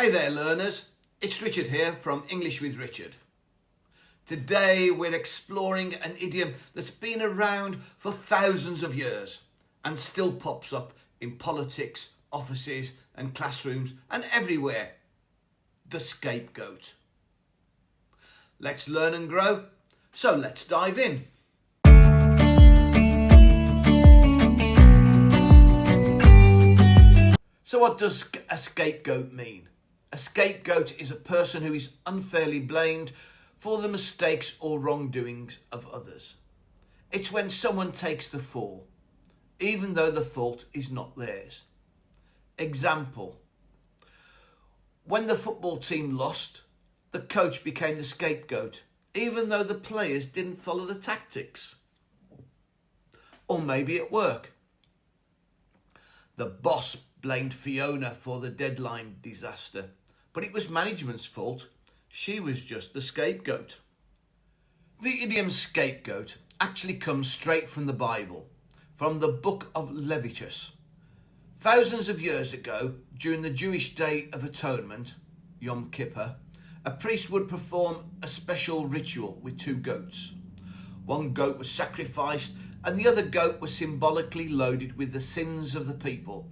Hey there learners, it's Richard here from English with Richard. Today we're exploring an idiom that's been around for thousands of years and still pops up in politics, offices and classrooms and everywhere. The scapegoat. Let's learn and grow, so let's dive in. So what does a scapegoat mean? A scapegoat is a person who is unfairly blamed for the mistakes or wrongdoings of others. It's when someone takes the fall, even though the fault is not theirs. Example: when the football team lost, the coach became the scapegoat, even though the players didn't follow the tactics. Or maybe at work. The boss blamed Fiona for the deadline disaster, but it was management's fault. She was just the scapegoat. The idiom scapegoat actually comes straight from the Bible, from the Book of Leviticus. Thousands of years ago, during the Jewish Day of Atonement, Yom Kippur, a priest would perform a special ritual with two goats. One goat was sacrificed and the other goat was symbolically loaded with the sins of the people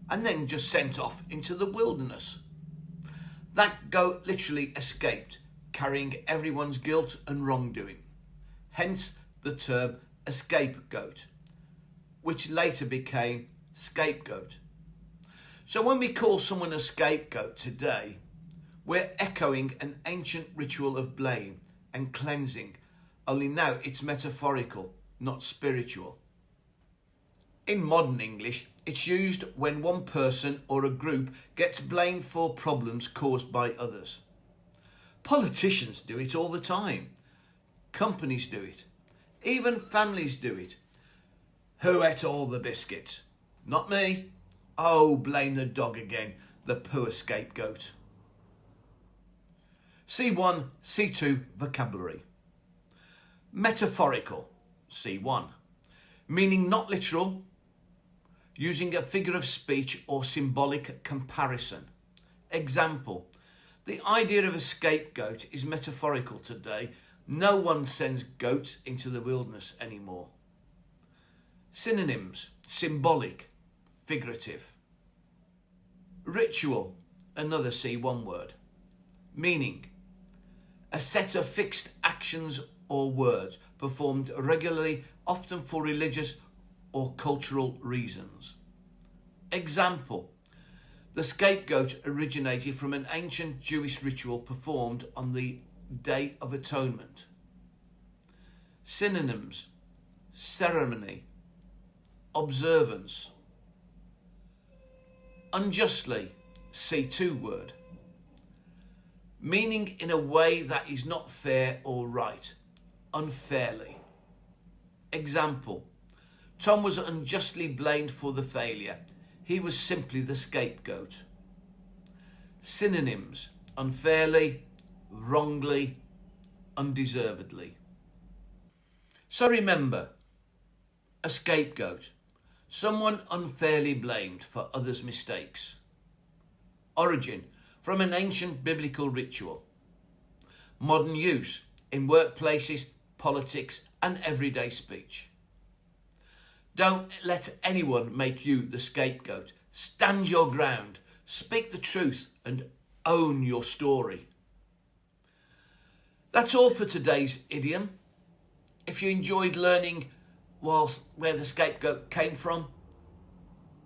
and then just sent off into the wilderness. That goat literally escaped, carrying everyone's guilt and wrongdoing. Hence the term a scapegoat, which later became scapegoat. So when we call someone a scapegoat today, we're echoing an ancient ritual of blame and cleansing, only now it's metaphorical, not spiritual. In modern English, it's used when one person or a group gets blamed for problems caused by others. Politicians do it all the time. Companies do it. Even families do it. Who ate all the biscuits? Not me. Oh, blame the dog again, the poor scapegoat. C1, C2 vocabulary. Metaphorical, C1, meaning not literal, using a figure of speech or symbolic comparison. Example: the idea of a scapegoat is metaphorical today. No one sends goats into the wilderness anymore. Synonyms: symbolic, figurative. Ritual, another C1 word, meaning a set of fixed actions or words performed regularly, often for religious or cultural reasons. Example: the scapegoat originated from an ancient Jewish ritual performed on the Day of Atonement. Synonyms: ceremony, observance. Unjustly, C2 word, meaning in a way that is not fair or right, unfairly. Example: Tom was unjustly blamed for the failure. He was simply the scapegoat. Synonyms: unfairly, wrongly, undeservedly. So remember, a scapegoat, someone unfairly blamed for others' mistakes. Origin: from an ancient biblical ritual. Modern use: in workplaces, politics and everyday speech. Don't let anyone make you the scapegoat. Stand your ground, speak the truth and own your story. That's all for today's idiom. If you enjoyed learning where the scapegoat came from,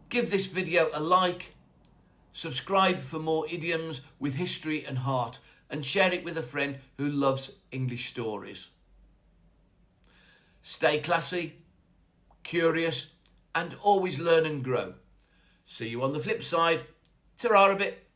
give this video a like, subscribe for more idioms with history and heart, and share it with a friend who loves English stories. Stay classy, curious, and always learn and grow. See you on the flip side. Ta-ra a bit.